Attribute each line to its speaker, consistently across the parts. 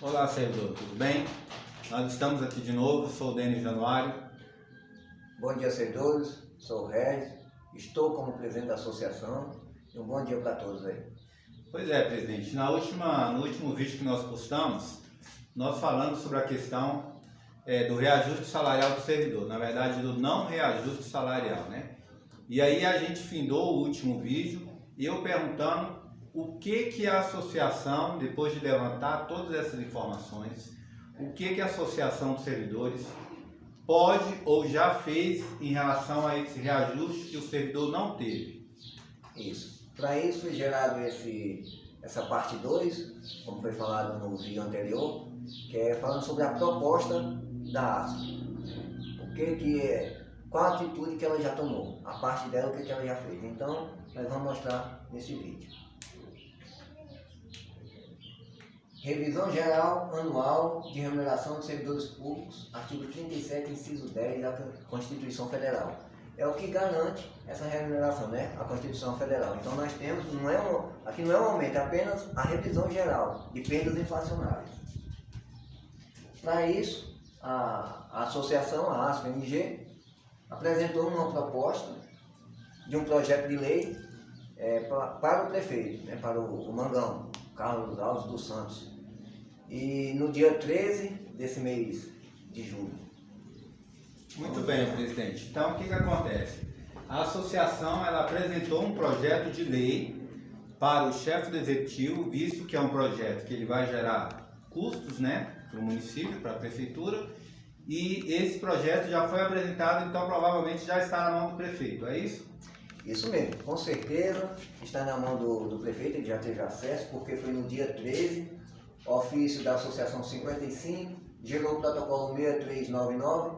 Speaker 1: Olá, servidor, tudo bem? Nós estamos aqui de novo, sou o Denis Januário.
Speaker 2: Bom dia, servidores, sou o Regis, estou como presidente da associação e um bom dia para todos aí.
Speaker 1: Pois é, presidente, no último vídeo que nós postamos, nós falamos sobre a questão do reajuste salarial do servidor, na verdade do não reajuste salarial, né? E aí a gente findou o último vídeo e eu perguntando o que a associação, depois de levantar todas essas informações, o que a associação de servidores pode ou já fez em relação a esse reajuste que o servidor não teve.
Speaker 2: Isso. Para isso foi gerado essa parte 2, como foi falado no vídeo anterior, que é falando sobre a proposta da ASP. Qual a atitude que ela já tomou, a parte dela, o que ela já fez. Então, nós vamos mostrar nesse vídeo. Revisão geral anual de remuneração de servidores públicos, artigo 37, inciso 10 da Constituição Federal. É o que garante essa remuneração, né? A Constituição Federal. Então nós temos, aqui não é um aumento, é apenas a revisão geral de perdas inflacionárias. Para isso, a associação, a ASP-MG, apresentou uma proposta de um projeto de lei para o prefeito, né? Para o Mangão, Carlos Alves dos Santos. E no dia 13 desse mês de julho.
Speaker 1: Muito bem, presidente. Então, o que acontece? A associação ela apresentou um projeto de lei para o chefe do executivo, visto que é um projeto que ele vai gerar custos, né, para o município, para a prefeitura, e esse projeto já foi apresentado, então provavelmente já está na mão do prefeito, é isso?
Speaker 2: Isso mesmo, com certeza está na mão do prefeito, ele já teve acesso, porque foi no dia 13, ofício da Associação 55, gerou o protocolo 6399,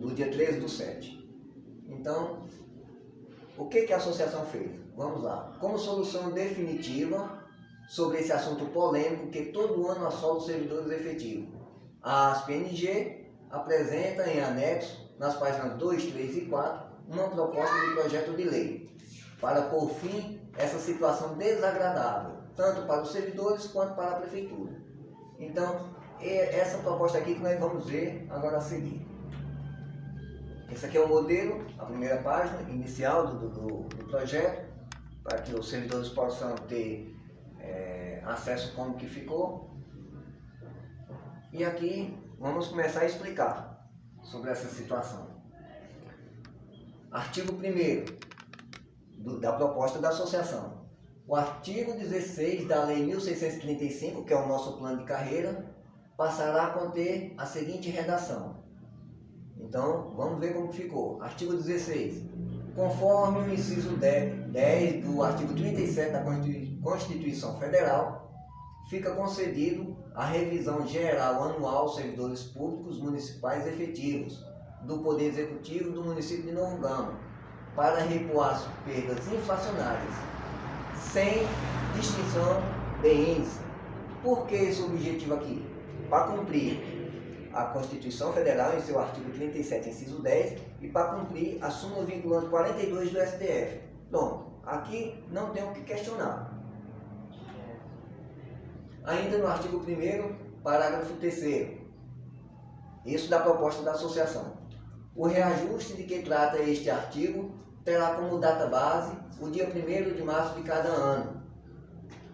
Speaker 2: do dia 13/7. Então, o que a associação fez? Vamos lá. Como solução definitiva sobre esse assunto polêmico que todo ano assola os servidores efetivos, a ASP-MG apresenta em anexo, nas páginas 2, 3 e 4, uma proposta de projeto de lei para pôr fim a essa situação desagradável, tanto para os servidores quanto para a prefeitura. Então, é essa proposta aqui que nós vamos ver agora a seguir. Esse aqui é o modelo, a primeira página inicial do projeto, para que os servidores possam ter acesso a como que ficou. E aqui vamos começar a explicar sobre essa situação. Artigo 1º da proposta da associação. O artigo 16 da Lei 1635, que é o nosso plano de carreira, passará a conter a seguinte redação. Então, vamos ver como ficou. Artigo 16. Conforme o inciso 10 do artigo 37 da Constituição Federal, fica concedido a revisão geral anual aos servidores públicos municipais efetivos do Poder Executivo do município de Novo Gama, para repor as perdas inflacionárias, sem distinção de índice. Por que esse objetivo aqui? Para cumprir a Constituição Federal em seu artigo 37, inciso 10, e para cumprir a súmula vinculante 42 do STF. Pronto, aqui não tem o que questionar. Ainda no artigo 1º, parágrafo 3º, isso da proposta da associação. O reajuste de que trata este artigo terá como data base o dia 1º de março de cada ano.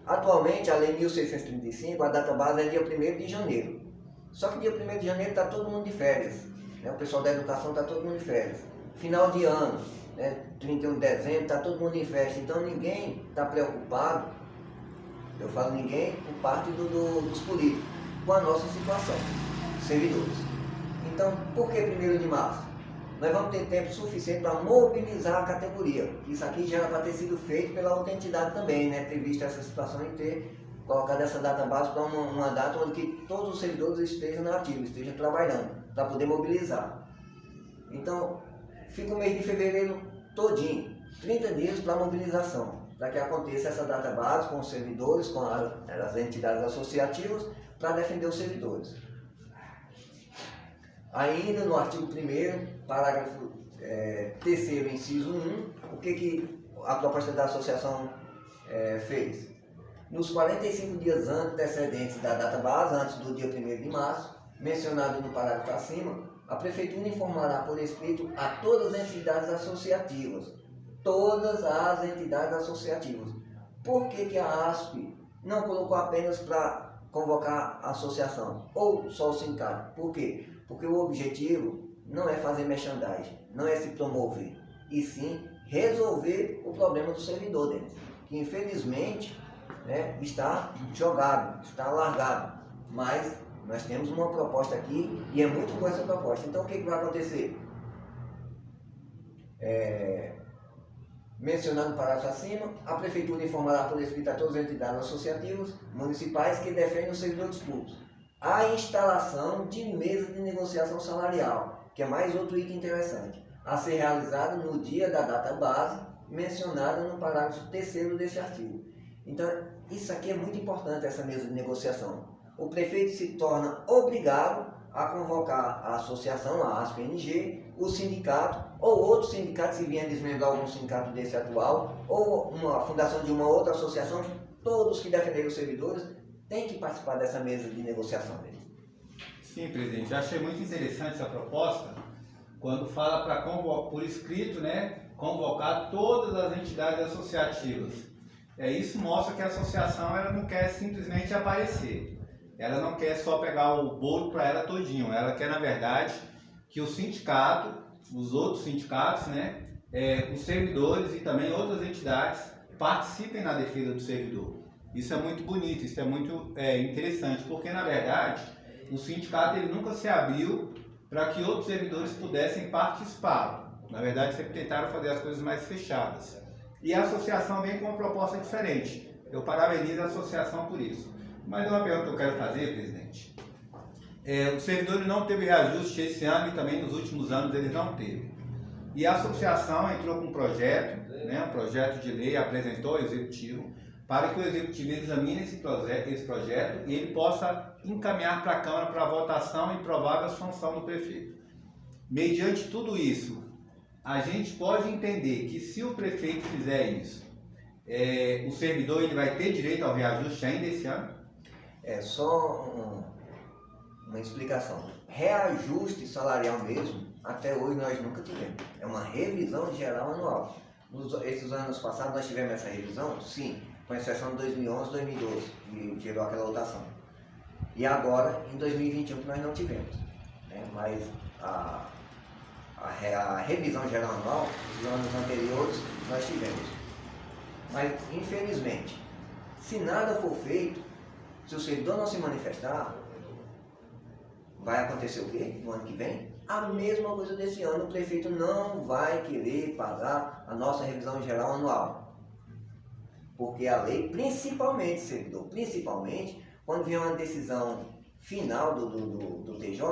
Speaker 2: Atualmente, a Lei 1635, a data base é dia 1º de janeiro. Só que dia 1º de janeiro está todo mundo de férias, né? O pessoal da educação está todo mundo de férias. Final de ano, né? 31 de dezembro, está todo mundo em festa. Então ninguém está preocupado, eu falo ninguém, por parte dos políticos, com a nossa situação, servidores. Então, por que 1º de março? Nós vamos ter tempo suficiente para mobilizar a categoria. Isso aqui já era para ter sido feito pela outra entidade também, né? Ter visto essa situação e ter colocado essa data base para uma data onde que todos os servidores estejam na ativa, estejam trabalhando, para poder mobilizar. Então, fica o mês de fevereiro todinho, 30 dias para mobilização, para que aconteça essa data base com os servidores, com as entidades associativas, para defender os servidores. Ainda no artigo 1º, parágrafo 3º, inciso 1, o que a proposta da associação fez? nos 45 dias antecedentes da data base, antes do dia 1º de março, mencionado no parágrafo acima, a Prefeitura informará por escrito a todas as entidades associativas. Todas as entidades associativas. Por que a ASP não colocou apenas para convocar a associação ou só o sindicato? Por quê? Porque o objetivo não é fazer merchandising, não é se promover, e sim resolver o problema do servidor deles, que infelizmente, né, está jogado, está largado. Mas nós temos uma proposta aqui e é muito boa essa proposta. Então o que vai acontecer? Mencionando no parágrafo acima, a Prefeitura informará por escrito a todas as entidades associativas municipais que defendem os servidores públicos a instalação de mesa de negociação salarial, que é mais outro item interessante, a ser realizada no dia da data base, mencionada no parágrafo 3º deste artigo. Então, isso aqui é muito importante, essa mesa de negociação. O prefeito se torna obrigado a convocar a associação, a ASP-NG, o sindicato, ou outro sindicato, se vier desmembrar algum sindicato desse atual, ou uma fundação de uma outra associação, todos que defenderem os servidores têm que participar dessa mesa de negociação deles.
Speaker 1: Sim, presidente. Eu achei muito interessante essa proposta, quando fala para convocar, por escrito, né, convocar todas as entidades associativas. Isso mostra que a associação ela não quer simplesmente aparecer. Ela não quer só pegar o bolo para ela todinho. Ela quer, na verdade, que o sindicato, os outros sindicatos, né, os servidores e também outras entidades participem na defesa do servidor. Isso é muito bonito, isso é muito interessante, porque, na verdade, o sindicato ele nunca se abriu para que outros servidores pudessem participar. Na verdade, sempre tentaram fazer as coisas mais fechadas. E a associação vem com uma proposta diferente. Eu parabenizo a associação por isso. Mas uma pergunta que eu quero fazer, presidente. O servidor não teve reajuste esse ano e também nos últimos anos ele não teve. E a associação entrou com um projeto, né, um projeto de lei, apresentou ao executivo, para que o executivo examine esse projeto e ele possa encaminhar para a Câmara para votação e provável sanção do prefeito. Mediante tudo isso, a gente pode entender que se o prefeito fizer isso, o servidor ele vai ter direito ao reajuste ainda esse ano?
Speaker 2: Só uma explicação. Reajuste salarial mesmo, até hoje nós nunca tivemos. É uma revisão geral anual. Esses anos passados nós tivemos essa revisão? Sim, com exceção de 2011 e 2012, que gerou aquela votação. E agora, em 2021, que nós não tivemos. Mas a revisão geral anual, dos anos anteriores, nós tivemos. Mas, infelizmente, se nada for feito, se o servidor não se manifestar, vai acontecer o quê? No ano que vem? A mesma coisa desse ano, o prefeito não vai querer pagar a nossa revisão geral anual. Porque a lei, principalmente, servidor, principalmente, quando vier uma decisão final do TJ,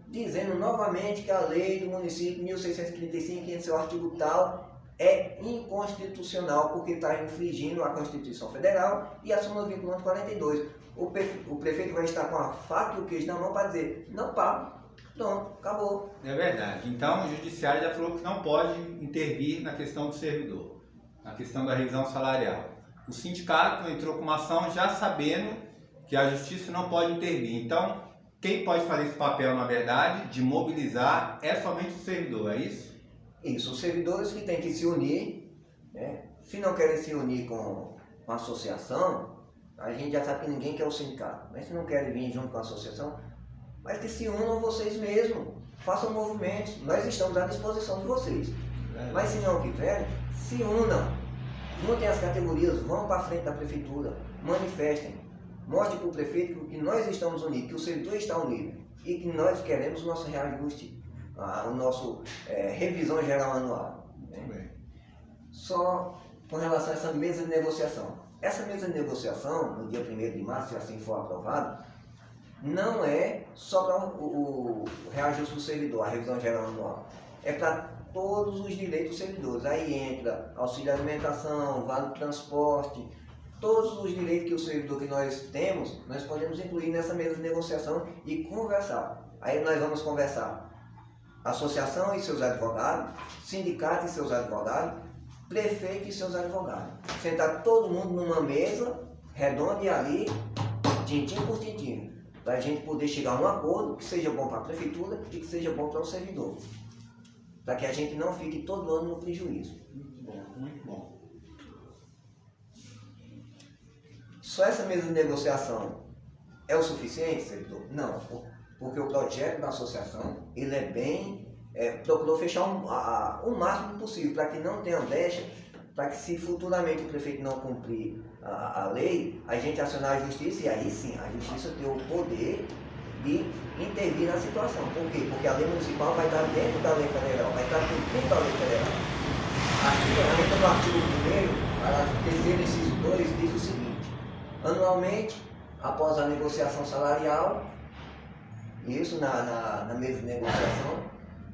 Speaker 2: dizendo novamente que a lei do município 1635, em seu artigo tal, é inconstitucional porque está infringindo a Constituição Federal e a súmula vinculante 42. O prefeito vai estar com a faca e o queijo na mão para dizer, não pago, pronto, acabou. É
Speaker 1: verdade. Então o judiciário já falou que não pode intervir na questão do servidor, na questão da revisão salarial. O sindicato entrou com uma ação já sabendo que a justiça não pode intervir. Então, quem pode fazer esse papel, na verdade, de mobilizar, é somente o servidor, é isso?
Speaker 2: Isso, os servidores que têm que se unir, né? Se não querem se unir com a associação, a gente já sabe que ninguém quer o sindicato, mas se não querem vir junto com a associação, mas que se unam vocês mesmos, façam movimentos, nós estamos à disposição de vocês. Mas se não quiserem, se unam, juntem as categorias, vão para frente da prefeitura, manifestem, mostrem para o prefeito que nós estamos unidos, que o servidor está unido e que nós queremos o nosso reajuste, o nosso revisão geral anual. Né? Só com relação a essa mesa de negociação. Essa mesa de negociação, no dia 1º de março, se assim for aprovado, não é só para o reajuste do servidor, a revisão geral anual. É para todos os direitos dos servidores. Aí entra auxílio alimentação, vale transporte, todos os direitos que o servidor que nós temos, nós podemos incluir nessa mesa de negociação e conversar. Aí nós vamos conversar associação e seus advogados, sindicato e seus advogados, prefeito e seus advogados. Sentar todo mundo numa mesa redonde ali, tintim por tintim, para a gente poder chegar a um acordo que seja bom para a prefeitura e que seja bom para o servidor, para que a gente não fique todo ano no prejuízo.
Speaker 1: Muito bom, muito bom.
Speaker 2: Só essa mesa de negociação é o suficiente, servidor? Não, porque o projeto da associação, ele é bem, procurou fechar o máximo possível, para que não tenha brecha, para que se futuramente o prefeito não cumprir a lei, a gente acionar a justiça e aí sim, a justiça tem o poder de intervir na situação. Por quê? Porque a lei municipal vai estar dentro da lei federal, vai estar cumprindo a lei federal. Aqui, ainda no artigo 1º, parágrafo 3º, inciso 2, diz o seguinte: anualmente, após a negociação salarial, isso na mesa de negociação,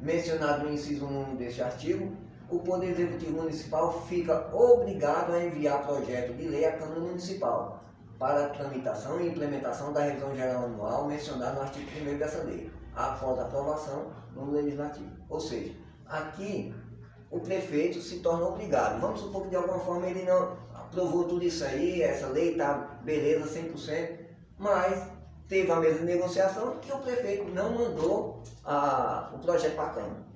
Speaker 2: mencionado no inciso 1 deste artigo, o Poder Executivo Municipal fica obrigado a enviar projeto de lei à Câmara Municipal para a tramitação e implementação da revisão geral anual mencionada no artigo 1º dessa lei, após a aprovação no Legislativo. Ou seja, aqui o prefeito se torna obrigado. Vamos supor que de alguma forma ele não aprovou tudo isso aí, essa lei está beleza 100%, mas teve a mesa de negociação que o prefeito não mandou o projeto para a Câmara.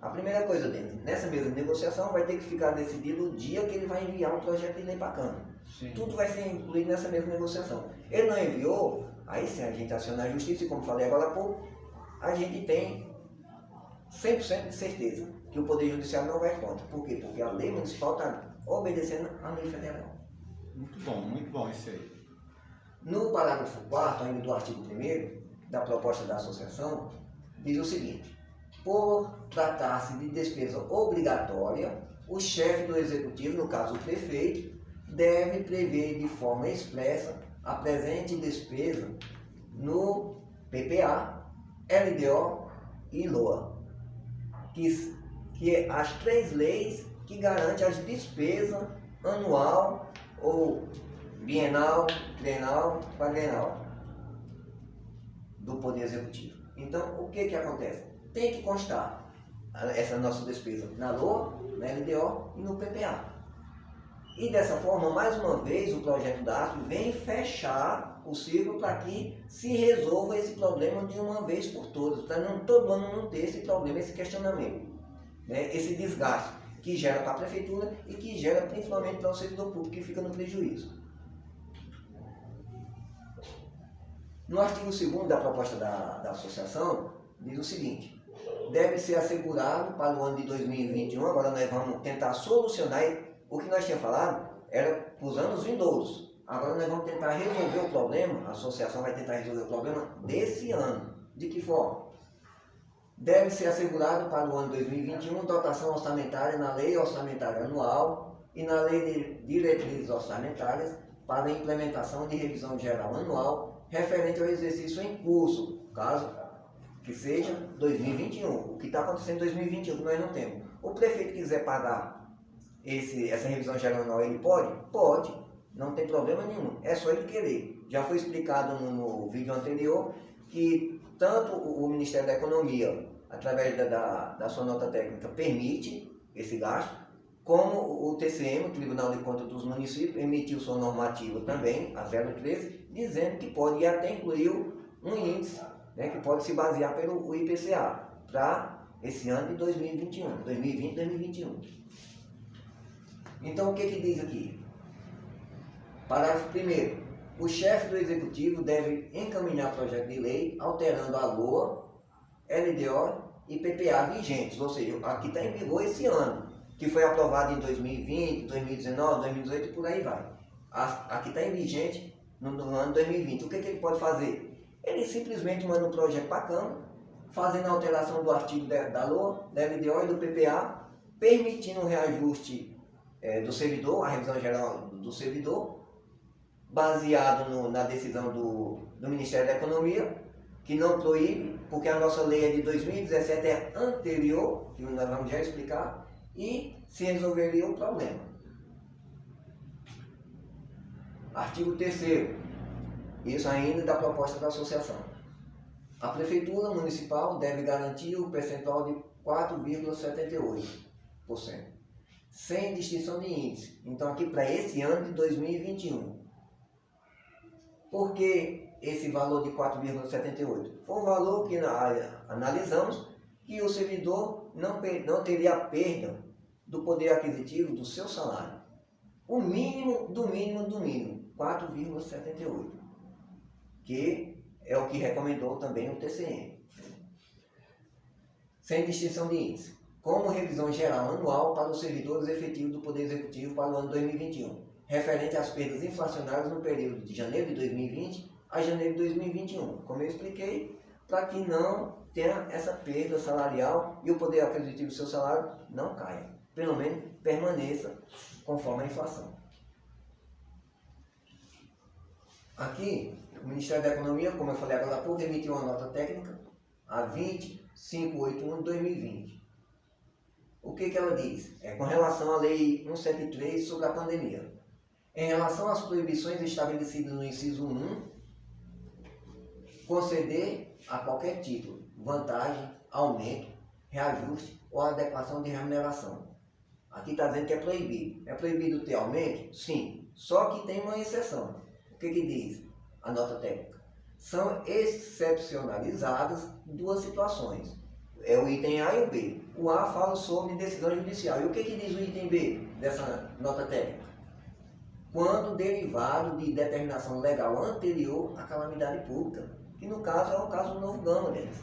Speaker 2: A primeira coisa dele, nessa mesa de negociação, vai ter que ficar decidido o dia que ele vai enviar um projeto de lei para a Câmara. Sim. Tudo vai ser incluído nessa mesa de negociação. Ele não enviou, aí sim a gente aciona a justiça e, como falei agora há pouco, a gente tem 100% de certeza que o Poder Judiciário não vai contra. Por quê? Porque a lei municipal está obedecendo à lei federal.
Speaker 1: Muito bom isso aí.
Speaker 2: No parágrafo 4º, ainda do artigo 1º, da proposta da associação, diz o seguinte: por tratar-se de despesa obrigatória, o chefe do executivo, no caso o prefeito, deve prever de forma expressa a presente despesa no PPA, LDO e LOA, que é as três leis que garantem as despesas anual ou bienal, trienal, quadrienal do Poder Executivo. Então, o que acontece? Tem que constar essa nossa despesa na LOA, na LDO e no PPA. E dessa forma, mais uma vez, o projeto da arte vem fechar o ciclo para que se resolva esse problema de uma vez por todas, para todo ano não ter esse problema, esse questionamento, né? Esse desgaste que gera para a prefeitura e que gera principalmente para o servidor público, que fica no prejuízo. No artigo 2º da proposta da associação, diz o seguinte: deve ser assegurado para o ano de 2021, agora nós vamos tentar solucionar, o que nós tínhamos falado era para os anos vindouros, agora nós vamos tentar resolver o problema, a associação vai tentar resolver o problema desse ano. De que forma? Deve ser assegurado para o ano 2021 dotação orçamentária na Lei Orçamentária Anual e na Lei de Diretrizes Orçamentárias para a implementação de revisão geral anual referente ao exercício em curso, caso que seja 2021. O que está acontecendo em 2021 que nós não temos. O prefeito quiser pagar essa revisão geral anual, ele pode? Pode, não tem problema nenhum, é só ele querer. Já foi explicado no vídeo anterior que tanto o Ministério da Economia, através da sua nota técnica, permite esse gasto, como o TCM, o Tribunal de Contas dos Municípios, emitiu sua normativa também, a 013, dizendo que pode até incluir um índice, né, que pode se basear pelo IPCA para esse ano de 2021, 2020, 2021. Então, o que diz aqui? Parágrafo 1º. O chefe do executivo deve encaminhar projeto de lei alterando a LOA, LDO e PPA vigentes, ou seja, aqui está em vigor esse ano, que foi aprovado em 2020, 2019, 2018 e por aí vai. Aqui está em vigente no ano 2020. O que ele pode fazer? Ele simplesmente manda um projeto para a Câmara, fazendo a alteração do artigo da LOA, da LDO e do PPA, permitindo o reajuste do servidor, a revisão geral do servidor, baseado na decisão do Ministério da Economia, que não proíbe, porque a nossa lei é de 2017, é anterior, que nós vamos já explicar, e se resolveria o problema. Artigo 3º, isso ainda da proposta da associação. A Prefeitura Municipal deve garantir o percentual de 4,78%, sem distinção de índice. Então aqui para esse ano de 2021. Por que esse valor de 4,78? Foi o valor que analisamos que o servidor não teria perda do poder aquisitivo do seu salário. O mínimo do mínimo do mínimo, 4,78, que é o que recomendou também o TCM. Sem distinção de índice, como revisão geral anual para os servidores efetivos do Poder Executivo para o ano 2021, referente às perdas inflacionárias no período de janeiro de 2020 a janeiro de 2021, como eu expliquei, para que não tenha essa perda salarial e o poder aquisitivo do seu salário não caia, pelo menos permaneça conforme a inflação. Aqui, o Ministério da Economia, como eu falei agora há pouco, emitiu uma nota técnica a 20581 de 2020. O que ela diz? É com relação à Lei 173 sobre a pandemia. Em relação às proibições estabelecidas no inciso 1, conceder a qualquer título, vantagem, aumento, reajuste ou adequação de remuneração. Aqui está dizendo que é proibido. É proibido ter aumento? Sim. Só que tem uma exceção. O que diz a nota técnica? São excepcionalizadas duas situações. É o item A e o B. O A fala sobre decisão judicial. E o que diz o item B dessa nota técnica? Quando derivado de determinação legal anterior à calamidade pública, que no caso é o caso do Novo Gama deles.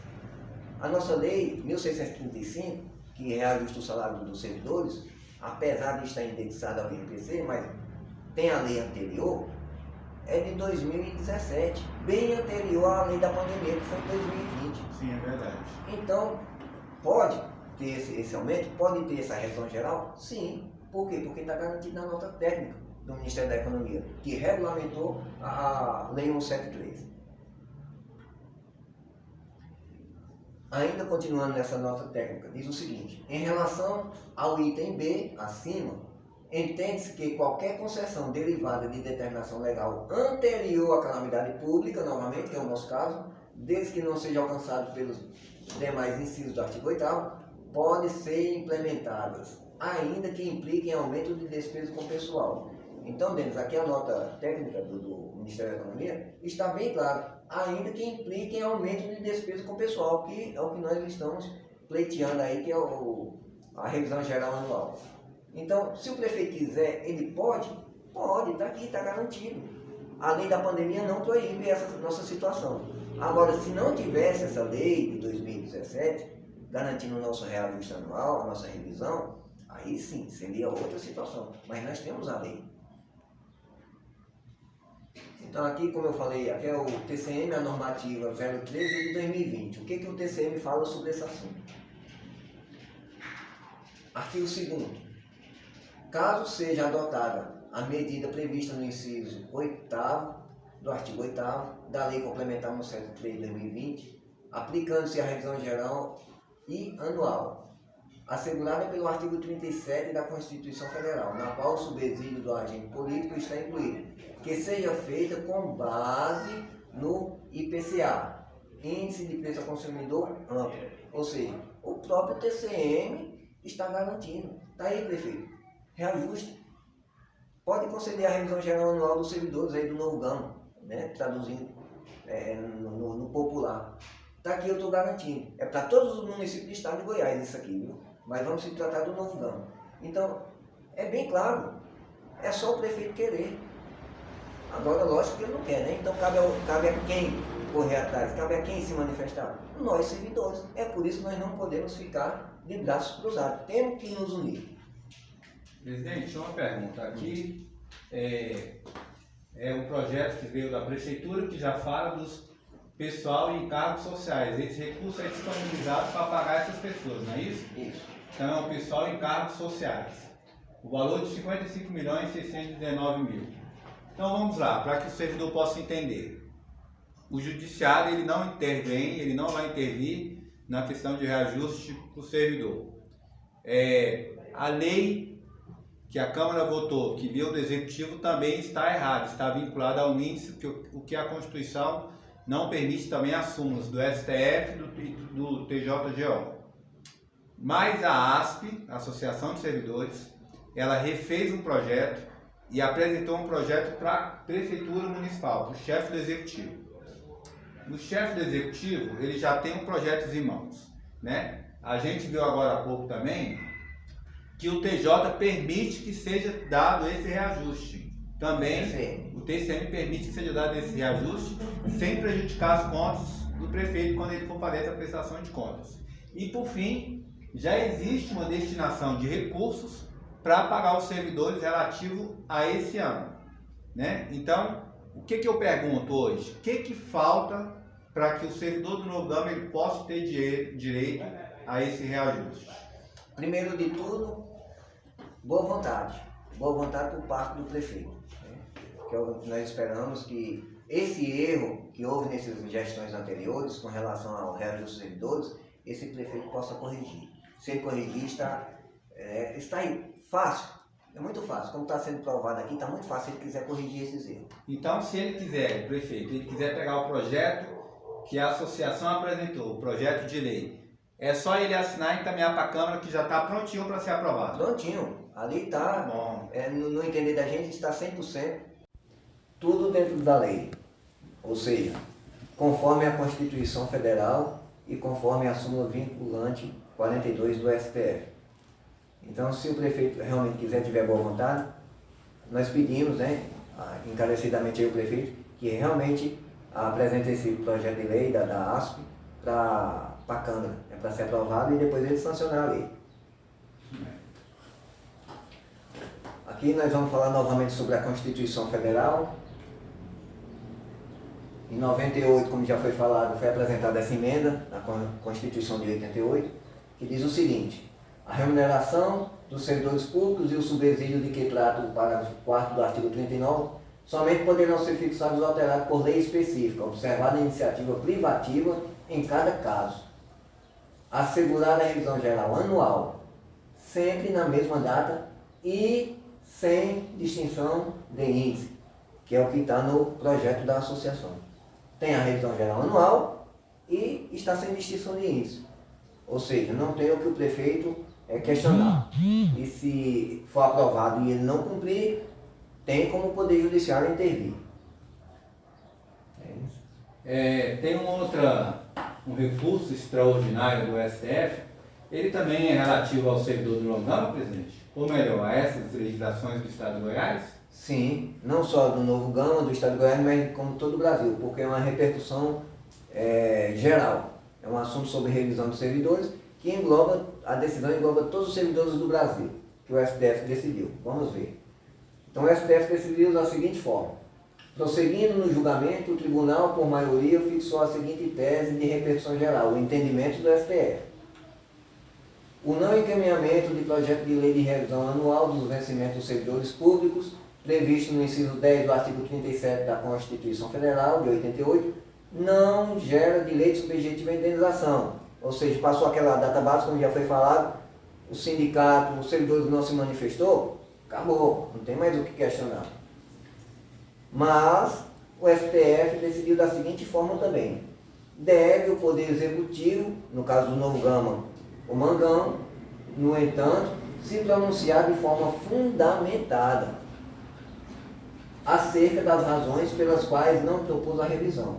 Speaker 2: A nossa lei 1635, que reajusta o salário dos servidores, apesar de estar indexada ao INPC, mas tem a lei anterior, é de 2017, bem anterior à lei da pandemia, que foi em 2020.
Speaker 1: Sim, é verdade.
Speaker 2: Então, pode ter esse aumento? Pode ter essa revisão geral? Sim. Por quê? Porque está garantido na nota técnica do Ministério da Economia, que regulamentou a Lei 173. Ainda continuando nessa nota técnica, diz o seguinte: em relação ao item B, acima, entende-se que qualquer concessão derivada de determinação legal anterior à calamidade pública, novamente, que é o nosso caso, desde que não seja alcançado pelos demais incisos do artigo 8º, pode ser implementadas, ainda que impliquem aumento de despesa com pessoal. Então, Denis, aqui a nota técnica do Ministério da Economia está bem claro, ainda que impliquem aumento de despesa com pessoal, que é o que nós estamos pleiteando aí, que é a revisão geral anual. Então, se o prefeito quiser, ele pode, está aqui, está garantido. A lei da pandemia não proíbe essa nossa situação. Agora, se não tivesse essa lei de 2017, garantindo o nosso reajuste anual, a nossa revisão, aí sim, seria outra situação. Mas nós temos a lei. Então aqui, como eu falei, aqui é o TCM, a normativa 013 de 2020. O que o TCM fala sobre esse assunto? Artigo 2º. Caso seja adotada a medida prevista no inciso 8º do artigo 8º da Lei Complementar 173 de 2020, aplicando-se a revisão geral e anual, assegurada pelo artigo 37 da Constituição Federal, na qual o subsídio do agente político está incluído, que seja feita com base no IPCA, Índice de Preço ao Consumidor Amplo. Ou seja, o próprio TCM está garantindo. Está aí, prefeito. Reajuste. Pode conceder a revisão geral anual dos servidores aí do Novo Gama, né? Traduzindo no popular. Está aqui, eu estou garantindo. É para todos os municípios do estado de Goiás isso aqui, viu? Mas vamos se tratar do Novo Gama. Então, é bem claro. É só o prefeito querer. Agora, lógico que ele não quer, né? Então, cabe a quem correr atrás? Cabe a quem se manifestar? Nós, servidores. É por isso que nós não podemos ficar de braços cruzados. Temos que nos unir.
Speaker 1: Presidente, uma pergunta. Aqui é um projeto que veio da Prefeitura que já fala dos pessoal em cargos sociais. Esse recurso é disponibilizado para pagar essas pessoas, não é isso?
Speaker 2: Isso.
Speaker 1: Então é o pessoal em cargos sociais. O valor de 55.619.000. Então vamos lá, para que o servidor possa entender. O judiciário ele não intervém, ele não vai intervir na questão de reajuste para o servidor. A lei que a Câmara votou, que veio do Executivo, também está errada, está vinculada ao índice, o que a Constituição não permite também as súmulas do STF e do TJGO. Mas a ASP, a Associação de Servidores, ela refez um projeto e apresentou um projeto para a Prefeitura Municipal, para o chefe do Executivo. O chefe do Executivo, ele já tem um projeto em mãos, né? A gente viu agora há pouco também que o TJ permite que seja dado esse reajuste. Também o TCM permite que seja dado esse reajuste sem prejudicar as contas do prefeito quando ele for fazer essa prestação de contas. E por fim, já existe uma destinação de recursos para pagar os servidores relativo a esse ano, né? Então, o que eu pergunto hoje? O que falta para que o servidor do Novo Gama ele possa ter direito a esse reajuste?
Speaker 2: Primeiro de tudo, boa vontade por parte do prefeito, né? Que é o que nós esperamos que esse erro que houve nessas gestões anteriores com relação ao reajuste dos servidores, esse prefeito possa corrigir. Se ele corrigir, está aí, fácil, é muito fácil. Como está sendo provado aqui, está muito fácil se ele quiser corrigir esses erros.
Speaker 1: Então, se ele quiser, o prefeito, ele quiser pegar o projeto que a associação apresentou, o projeto de lei, é só ele assinar e encaminhar para a Câmara que já está prontinho para ser aprovado.
Speaker 2: Prontinho, ali está,
Speaker 1: bom.
Speaker 2: No entender da gente, está 100%, tudo dentro da lei. Ou seja, conforme a Constituição Federal e conforme a súmula vinculante 42 do STF. Então, se o prefeito realmente quiser, tiver boa vontade, nós pedimos, né, encarecidamente ao prefeito, que realmente apresente esse projeto de lei da ASP para a Câmara, para ser aprovado e depois ele sancionar a lei. Aqui nós vamos falar novamente sobre a Constituição Federal. Em 98, como já foi falado, foi apresentada essa emenda na Constituição de 88, que diz o seguinte: a remuneração dos servidores públicos e o subsídio de que trata o parágrafo 4º do artigo 39 somente poderão ser fixados ou alterados por lei específica, observada a iniciativa privativa em cada caso. Assegurada a revisão geral anual, sempre na mesma data e sem distinção de índice, que é o que está no projeto da associação. Tem a revisão geral anual e está sem distinção de índice. Ou seja, não tem o que o prefeito questionar. E se for aprovado e ele não cumprir, tem como o Poder Judiciário intervir.
Speaker 1: Tem um recurso extraordinário do STF, ele também é relativo ao servidor do Novo Gama, presidente? Ou melhor, a essas legislações do Estado de Goiás?
Speaker 2: Sim, não só do Novo Gama, do Estado de Goiás, mas como todo o Brasil, porque é uma repercussão geral. É um assunto sobre revisão dos servidores que engloba, a decisão engloba todos os servidores do Brasil, que o STF decidiu. Vamos ver. Então o STF decidiu da seguinte forma: prosseguindo no julgamento, o tribunal, por maioria, fixou a seguinte tese de repercussão geral, o entendimento do STF. O não encaminhamento de projeto de lei de revisão anual dos vencimentos dos servidores públicos, previsto no inciso 10 do artigo 37 da Constituição Federal, de 88, não gera direito subjetivo à indenização. Ou seja, passou aquela data básica, como já foi falado, o sindicato, os servidores não se manifestou, acabou, não tem mais o que questionar. Mas o STF decidiu da seguinte forma também: deve o Poder Executivo, no caso do Novo Gama, o Mangão, no entanto, se pronunciar de forma fundamentada acerca das razões pelas quais não propôs a revisão.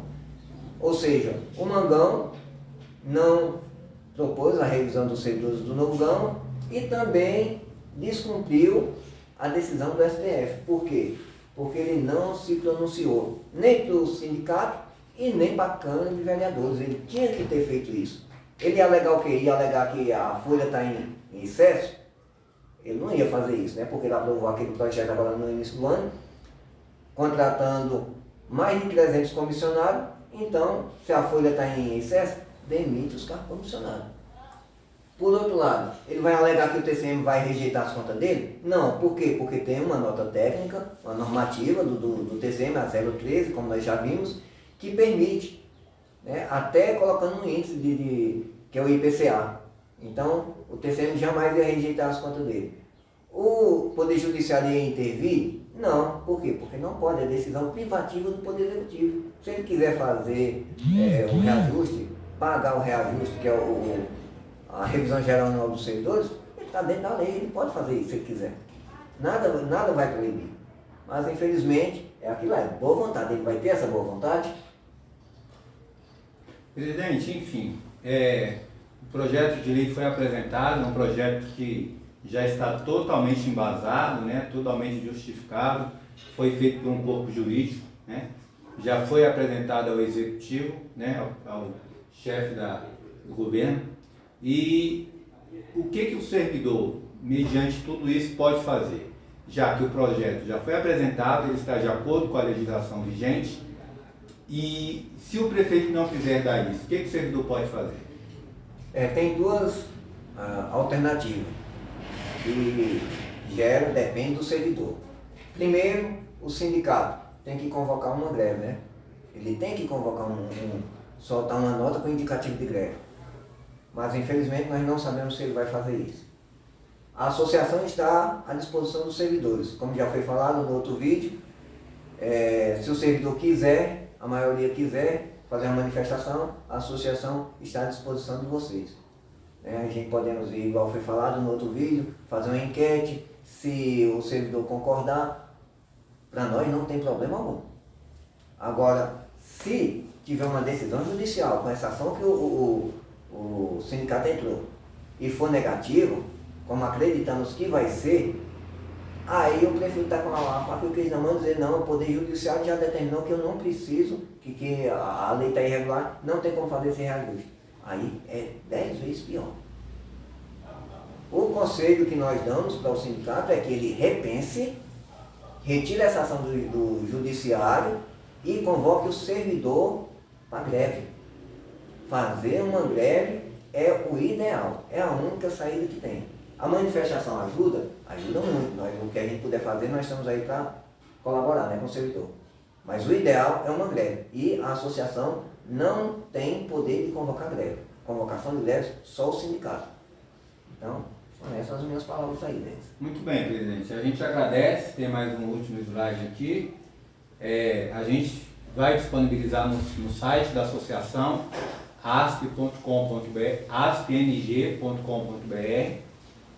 Speaker 2: Ou seja, o Mangão não propôs a revisão dos servidores do Novo Gama e também descumpriu a decisão do STF. Por quê? Porque ele não se pronunciou nem para o sindicato e nem para a Câmara de Vereadores. Ele tinha que ter feito isso. Ele ia alegar o quê? Ia alegar que a folha está em excesso? Ele não ia fazer isso, né? Porque ele aprovou aquele projeto agora no início do ano, contratando mais de 300 comissionados. Então, se a folha está em excesso, demite os cargos comissionados. Por outro lado, ele vai alegar que o TCM vai rejeitar as contas dele? Não. Por quê? Porque tem uma nota técnica, uma normativa do TCM, a 013, como nós já vimos, que permite, né, até colocando um índice que é o IPCA. Então, o TCM jamais ia rejeitar as contas dele. O Poder Judiciário ia intervir? Não. Por quê? Porque não pode, é decisão privativa do Poder Executivo. Se ele quiser fazer o reajuste, pagar o reajuste, que é a revisão geral anual dos servidores, ele está dentro da lei, ele pode fazer isso se ele quiser. Nada vai proibir. Mas infelizmente é aquilo lá, boa vontade. Ele vai ter essa boa vontade?
Speaker 1: Presidente, enfim, o projeto de lei foi apresentado, um projeto que já está totalmente embasado, né, totalmente justificado, foi feito por um corpo jurídico, né, já foi apresentado ao executivo, né, ao chefe do governo, e o que o servidor, mediante tudo isso, pode fazer? Já que o projeto já foi apresentado, ele está de acordo com a legislação vigente, e se o prefeito não quiser dar isso, o que o servidor pode fazer?
Speaker 2: Tem duas alternativas que depende do servidor. Primeiro, o sindicato tem que convocar uma greve, né? Ele tem que convocar soltar uma nota com indicativo de greve. Mas infelizmente nós não sabemos se ele vai fazer isso. A associação está à disposição dos servidores. Como já foi falado no outro vídeo, se o servidor quiser, a maioria quiser fazer uma manifestação, a associação está à disposição de vocês. A gente podemos ir, igual foi falado no outro vídeo, fazer uma enquete, se o servidor concordar, para nós não tem problema algum. Agora, se tiver uma decisão judicial com essa ação que o sindicato entrou e for negativo, como acreditamos que vai ser, aí o prefeito está com a faca e o queijo na mão dizer, não, o Poder Judiciário já determinou que eu não preciso, que a lei está irregular, não tem como fazer esse reajuste. Aí é 10 vezes pior. O conselho que nós damos para o sindicato é que ele repense, retire essa ação do judiciário e convoque o servidor para greve. Fazer uma greve é o ideal, é a única saída que tem. A manifestação ajuda? Ajuda muito. O que a gente puder fazer, nós estamos aí para colaborar, né, com o servidor. Mas o ideal é uma greve. E a associação não tem poder de convocar greve. Convocação de greve, só o sindicato. Então, são essas as minhas palavras aí, Denis.
Speaker 1: Muito bem, presidente. A gente agradece. Tem mais um último slide aqui. A gente vai disponibilizar no site da associação asp.com.br, aspng.com.br,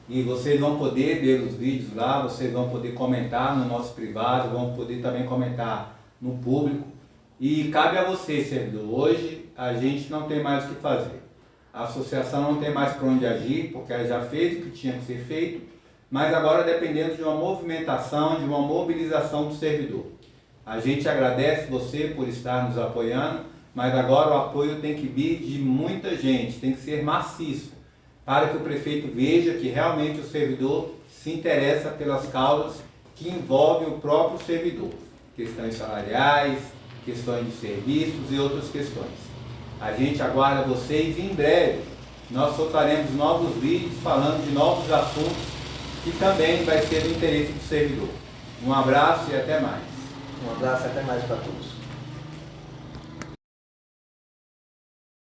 Speaker 1: e vocês vão poder ver os vídeos lá, vocês vão poder comentar no nosso privado, vão poder também comentar no público, e cabe a você, servidor. Hoje a gente não tem mais o que fazer, a associação não tem mais para onde agir, porque ela já fez o que tinha que ser feito, mas agora dependendo de uma movimentação, de uma mobilização do servidor. A gente agradece você por estar nos apoiando, mas agora o apoio tem que vir de muita gente, tem que ser maciço, para que o prefeito veja que realmente o servidor se interessa pelas causas que envolvem o próprio servidor, questões salariais, questões de serviços e outras questões. A gente aguarda vocês e em breve nós soltaremos novos vídeos falando de novos assuntos que também vai ser do interesse do servidor. Um abraço e até mais.
Speaker 2: Um abraço e até mais para todos.